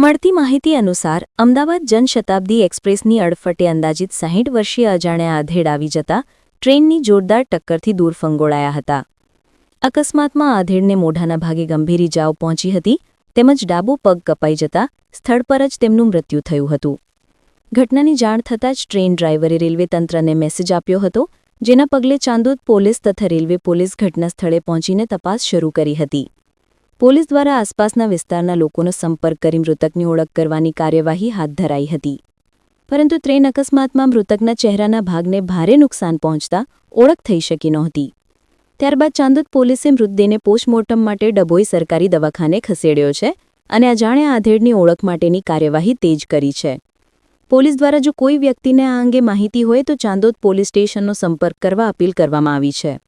મળતી માહિતી અનુસાર અમદાવાદ જનશતાબ્દી એક્સપ્રેસની અડફટે અંદાજિત 60 વર્ષીય અજાણ્યા આધેડ આવી જતા ટ્રેનની જોરદાર ટક્કરથી દૂર ફંગોળાયા હતા. અકસ્માતમાં આધેડને મોઢાના ભાગે ગંભીર ઇજાઓ પહોંચી હતી તેમજ ડાબો પગ કપાઈ જતા સ્થળ પર જ તેમનું મૃત્યુ થયું હતું. ઘટનાની જાણ થતાં જ ટ્રેન ડ્રાઈવરે રેલવે તંત્રને મેસેજ આપ્યો હતો, જેના પગલે ચાંદોદ પોલીસ તથા રેલવે પોલીસ ઘટના સ્થળે પહોંચીને તપાસ શરૂ કરી હતી. પોલીસ દ્વારા આસપાસના વિસ્તારના લોકોનો સંપર્ક કરી મૃતકની ઓળખ કરવાની કાર્યવાહી હાથ ધરાઈ હતી. પરંતુ ટ્રેન અકસ્માતમાં મૃતકના ચહેરાના ભાગને ભારે નુકસાન પહોંચતા ઓળખ થઈ શકી નહોતી. ત્યારબાદ ચાંદોદ પોલીસે મૃતદેહને પોસ્ટમોર્ટમ માટે ડભોઈ સરકારી દવાખાને ખસેડ્યો છે અને અજાણ્યા આધેડની ઓળખ માટેની કાર્યવાહી તેજ કરી છે. પોલીસ દ્વારા જો કોઈ વ્યક્તિને આ અંગે માહિતી હોય તો ચાંદોદ પોલીસ સ્ટેશનનો સંપર્ક કરવા અપીલ કરવામાં આવી છે.